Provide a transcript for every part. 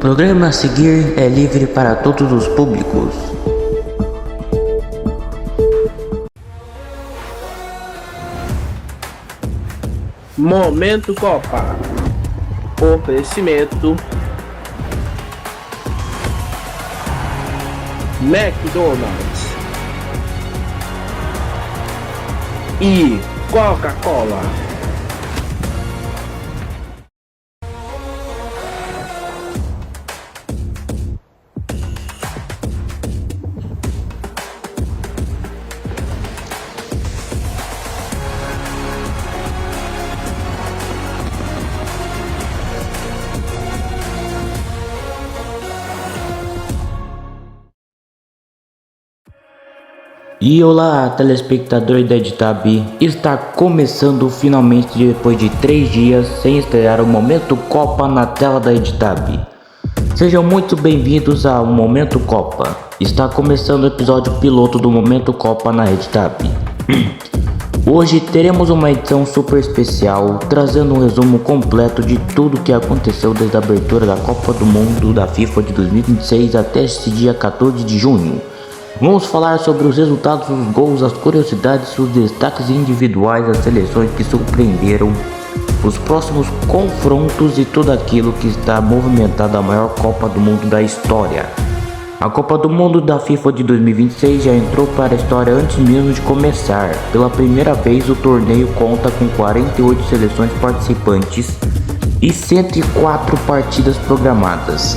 programa a seguir é livre para todos os públicos. Momento Copa. Oferecimento McDonald's e Coca-Cola. E olá, telespectador da EdTab, está começando finalmente depois de 3 dias sem estrear o Momento Copa na tela da EdTab. Sejam muito bem-vindos ao Momento Copa. Está começando o episódio piloto do Momento Copa na EdTab. Hoje teremos uma edição super especial, trazendo um resumo completo de tudo que aconteceu desde a abertura da Copa do Mundo da FIFA de 2026 até este dia 14 de junho. Vamos falar sobre os resultados, os gols, as curiosidades, os destaques individuais, as seleções que surpreenderam, os próximos confrontos e tudo aquilo que está movimentado a maior Copa do Mundo da história. A Copa do Mundo da FIFA de 2026 já entrou para a história antes mesmo de começar. Pela primeira vez, o torneio conta com 48 seleções participantes e 104 partidas programadas.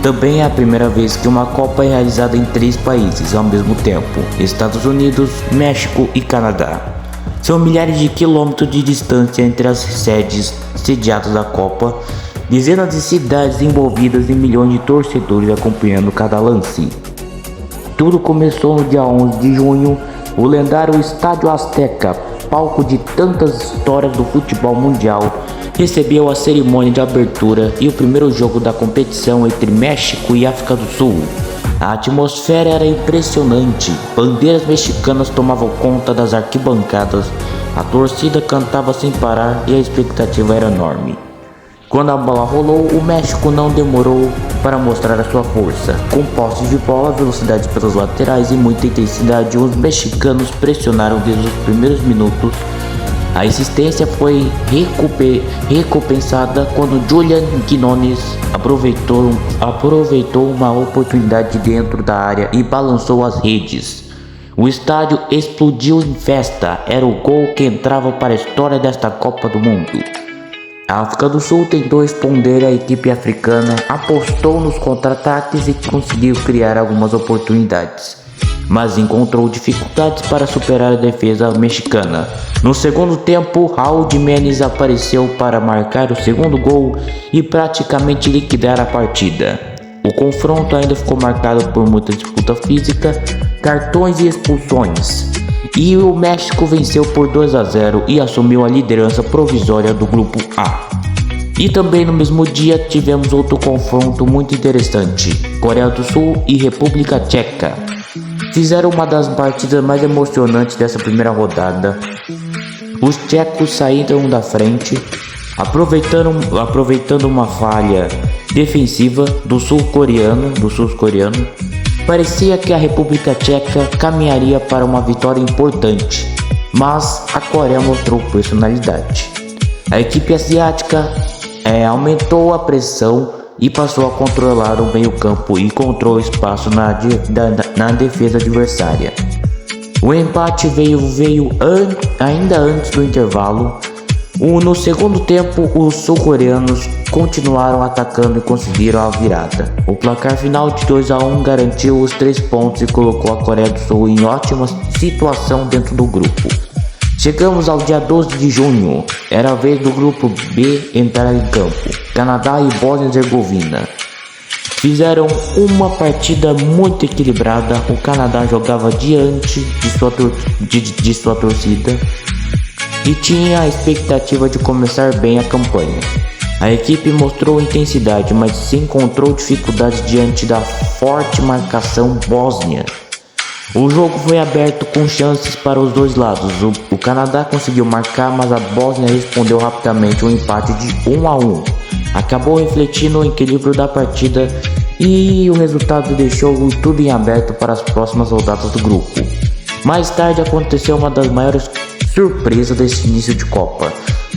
Também é a primeira vez que uma Copa é realizada em 3 países ao mesmo tempo: Estados Unidos, México e Canadá. São milhares de quilômetros de distância entre as sedes sediadas da Copa, dezenas de cidades envolvidas e milhões de torcedores acompanhando cada lance. Tudo começou no dia 11 de junho, o lendário Estádio Azteca, palco de tantas histórias do futebol mundial, recebeu a cerimônia de abertura e o primeiro jogo da competição entre México e África do Sul. A atmosfera era impressionante, bandeiras mexicanas tomavam conta das arquibancadas, a torcida cantava sem parar e a expectativa era enorme. Quando a bola rolou, o México não demorou para mostrar a sua força. Com posse de bola, velocidade pelas laterais e muita intensidade, os mexicanos pressionaram desde os primeiros minutos. A insistência foi recompensada quando Julián Quiñones aproveitou uma oportunidade dentro da área e balançou as redes. O estádio explodiu em festa, era o gol que entrava para a história desta Copa do Mundo. A África do Sul tentou responder, a equipe africana apostou nos contra-ataques e conseguiu criar algumas oportunidades, mas encontrou dificuldades para superar a defesa mexicana. No segundo tempo, Raul Jiménez apareceu para marcar o segundo gol e praticamente liquidar a partida. O confronto ainda ficou marcado por muita disputa física, cartões e expulsões, e o México venceu por 2-0 e assumiu a liderança provisória do grupo A. E também no mesmo dia tivemos outro confronto muito interessante: Coreia do Sul e República Tcheca. Fizeram uma das partidas mais emocionantes dessa primeira rodada. Os tchecos saíram da frente, aproveitando uma falha defensiva do sul-coreano. Parecia que a República Tcheca caminharia para uma vitória importante, mas a Coreia mostrou personalidade. A equipe asiática aumentou a pressão e passou a controlar o meio-campo e encontrou espaço na defesa adversária. O empate veio ainda antes do intervalo. No segundo tempo, os sul-coreanos continuaram atacando e conseguiram a virada. O placar final de 2-1 garantiu os 3 pontos e colocou a Coreia do Sul em ótima situação dentro do grupo. Chegamos ao dia 12 de junho, era a vez do grupo B entrar em campo. Canadá e Bósnia-Herzegovina fizeram uma partida muito equilibrada. O Canadá jogava diante de sua torcida e tinha a expectativa de começar bem a campanha. A equipe mostrou intensidade, mas se encontrou dificuldades diante da forte marcação bósnia. O jogo foi aberto com chances para os dois lados. O Canadá conseguiu marcar, mas a Bósnia respondeu rapidamente um empate de 1-1. acabou refletindo o equilíbrio da partida e o resultado deixou tudo em aberto para as próximas rodadas do grupo. Mais tarde aconteceu uma das maiores surpresas desse início de Copa.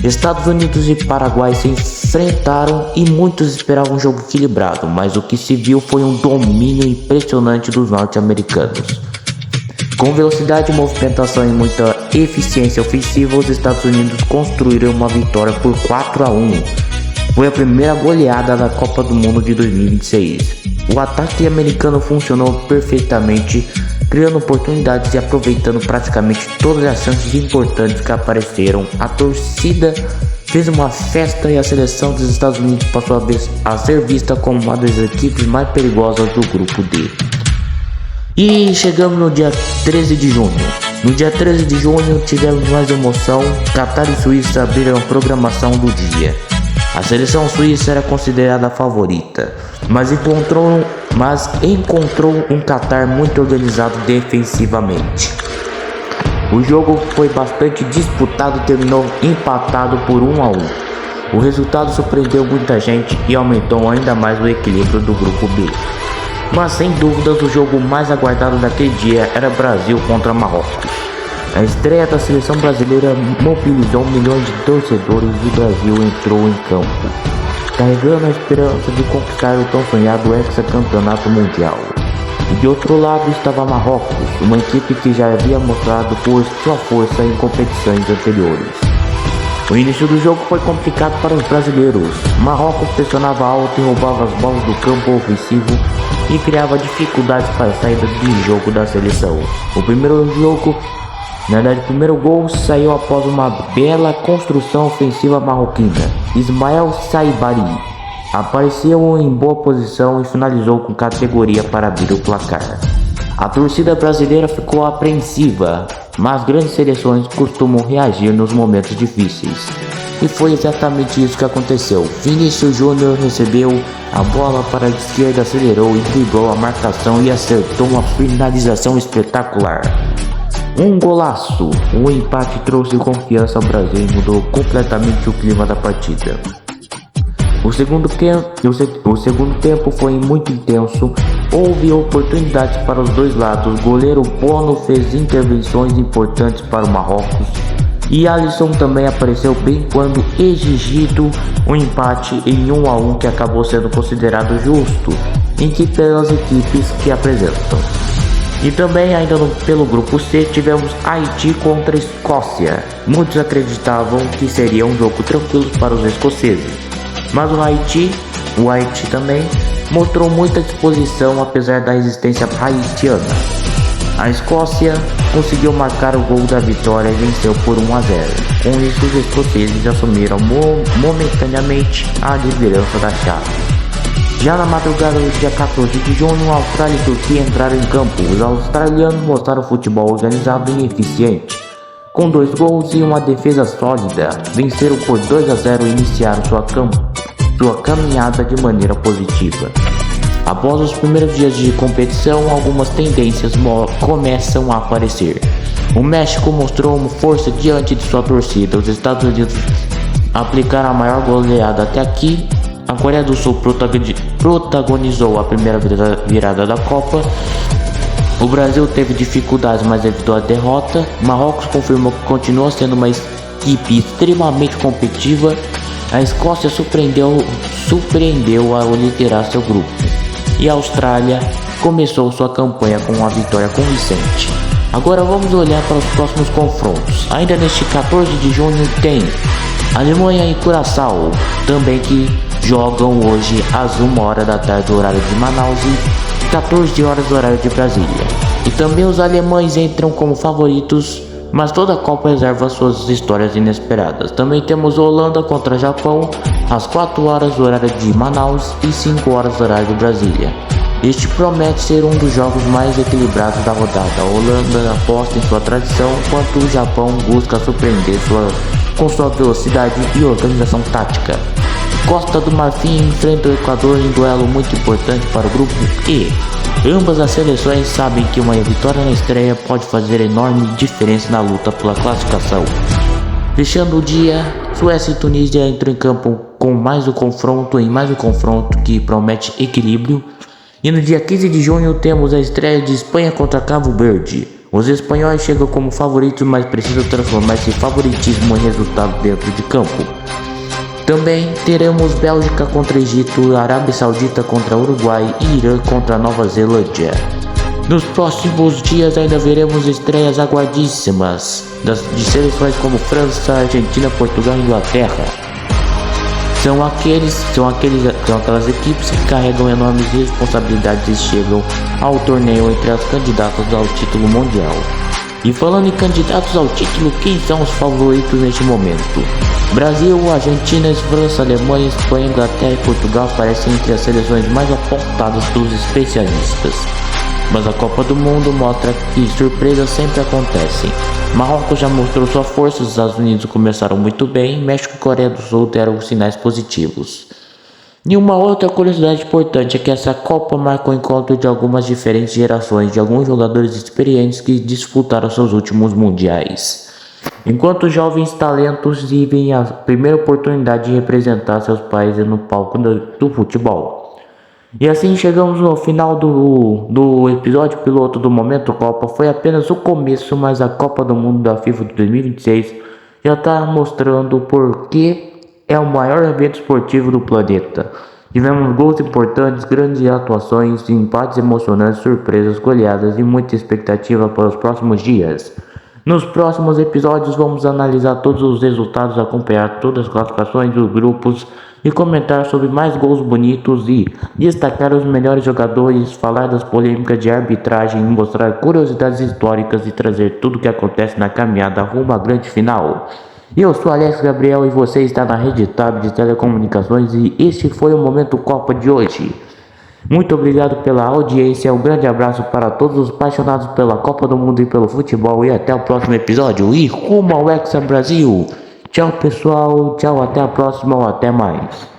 Estados Unidos e Paraguai se enfrentaram e muitos esperavam um jogo equilibrado, mas o que se viu foi um domínio impressionante dos norte-americanos. Com velocidade, movimentação e muita eficiência ofensiva, os Estados Unidos construíram uma vitória por 4-1. Foi a primeira goleada da Copa do Mundo de 2026. O ataque americano funcionou perfeitamente, criando oportunidades e aproveitando praticamente todas as chances importantes que apareceram. A torcida fez uma festa e a seleção dos Estados Unidos passou a ser vista como uma das equipes mais perigosas do grupo D. E chegamos no dia 13 de junho. No dia 13 de junho tivemos mais emoção. Catar e Suíça abriram a programação do dia. A seleção suíça era considerada a favorita, mas encontrou um Catar muito organizado defensivamente. O jogo foi bastante disputado e terminou empatado por 1-1. O resultado surpreendeu muita gente e aumentou ainda mais o equilíbrio do grupo B. Mas sem dúvidas o jogo mais aguardado daquele dia era Brasil contra Marrocos. A estreia da seleção brasileira mobilizou milhões de torcedores e o Brasil entrou em campo, carregando a esperança de conquistar o tão sonhado hexacampeonato mundial. E de outro lado estava Marrocos, uma equipe que já havia mostrado por sua força em competições anteriores. O início do jogo foi complicado para os brasileiros. Marrocos pressionava alto e roubava as bolas do campo ofensivo e criava dificuldades para a saída de jogo da seleção. O primeiro gol saiu após uma bela construção ofensiva marroquina. Ismael Saibari apareceu em boa posição e finalizou com categoria para abrir o placar. A torcida brasileira ficou apreensiva, mas grandes seleções costumam reagir nos momentos difíceis. E foi exatamente isso que aconteceu. Vinícius Júnior recebeu a bola para a esquerda, acelerou e driblou a marcação e acertou uma finalização espetacular. Um golaço! O empate trouxe confiança ao Brasil e mudou completamente o clima da partida. O segundo tempo foi muito intenso, houve oportunidades para os dois lados. O goleiro Bono fez intervenções importantes para o Marrocos e Alisson também apareceu bem quando exigido um empate em 1-1 que acabou sendo considerado justo pelas equipes que apresentam. E também ainda pelo grupo C tivemos Haiti contra Escócia. Muitos acreditavam que seria um jogo tranquilo para os escoceses, mas o Haiti também mostrou muita disposição apesar da resistência haitiana. A Escócia conseguiu marcar o gol da vitória e venceu por 1-0. Com isso, os escoceses assumiram momentaneamente a liderança da chave. Já na madrugada do dia 14 de junho, a Austrália e a Turquia entraram em campo. Os australianos mostraram futebol organizado e eficiente. Com 2 gols e uma defesa sólida, venceram por 2-0 e iniciaram sua caminhada de maneira positiva. Após os primeiros dias de competição, algumas tendências começam a aparecer. O México mostrou força diante de sua torcida. Os Estados Unidos aplicaram a maior goleada até aqui. A Coreia do Sul protagonizou a primeira virada da Copa. O Brasil teve dificuldades, mas evitou a derrota. Marrocos confirmou que continua sendo uma equipe extremamente competitiva. A Escócia surpreendeu ao liderar seu grupo. E a Austrália começou sua campanha com uma vitória convincente. Agora vamos olhar para os próximos confrontos. Ainda neste 14 de junho tem Alemanha e Curaçao, também que jogam hoje às 1h da tarde, horário de Manaus, e 14 horas, horário de Brasília. E também os alemães entram como favoritos, mas toda a Copa reserva suas histórias inesperadas. Também temos Holanda contra Japão, às 4 horas, horário de Manaus, e 5 horas, horário de Brasília. Este promete ser um dos jogos mais equilibrados da rodada. A Holanda aposta em sua tradição, enquanto o Japão busca surpreender com sua velocidade e organização tática. Costa do Marfim enfrenta o Equador em duelo muito importante para o grupo E. Ambas as seleções sabem que uma vitória na estreia pode fazer enorme diferença na luta pela classificação. Fechando o dia, Suécia e Tunísia entram em campo com mais um confronto que promete equilíbrio. E no dia 15 de junho temos a estreia de Espanha contra Cabo Verde. Os espanhóis chegam como favoritos, mas precisam transformar esse favoritismo em resultado dentro de campo. Também teremos Bélgica contra Egito, Arábia Saudita contra Uruguai e Irã contra Nova Zelândia. Nos próximos dias ainda veremos estreias aguardíssimas de seleções como França, Argentina, Portugal e Inglaterra. São aquelas equipes que carregam enormes responsabilidades e chegam ao torneio entre as candidatas ao título mundial. E falando em candidatos ao título, quem são os favoritos neste momento? Brasil, Argentina, França, Alemanha, Espanha, Inglaterra e Portugal aparecem entre as seleções mais apontadas pelos especialistas. Mas a Copa do Mundo mostra que surpresas sempre acontecem. Marrocos já mostrou sua força, os Estados Unidos começaram muito bem, México e Coreia do Sul deram sinais positivos. E uma outra curiosidade importante é que essa Copa marca o encontro de algumas diferentes gerações de alguns jogadores experientes que disputaram seus últimos mundiais. Enquanto jovens talentos vivem a primeira oportunidade de representar seus países no palco do futebol. E assim chegamos ao final do episódio piloto do Momento Copa. Foi apenas o começo, mas a Copa do Mundo da FIFA de 2026 já está mostrando por que é o maior evento esportivo do planeta. Tivemos gols importantes, grandes atuações, empates emocionantes, surpresas, goleadas e muita expectativa para os próximos dias. Nos próximos episódios vamos analisar todos os resultados, acompanhar todas as classificações dos grupos e comentar sobre mais gols bonitos e destacar os melhores jogadores, falar das polêmicas de arbitragem, mostrar curiosidades históricas e trazer tudo o que acontece na caminhada rumo à grande final. Eu sou Alex Gabriel e você está na Rede Tab de Telecomunicações e este foi o Momento Copa de hoje. Muito obrigado pela audiência, um grande abraço para todos os apaixonados pela Copa do Mundo e pelo futebol e até o próximo episódio e rumo ao Hexa Brasil. Tchau pessoal, tchau, até a próxima ou até mais.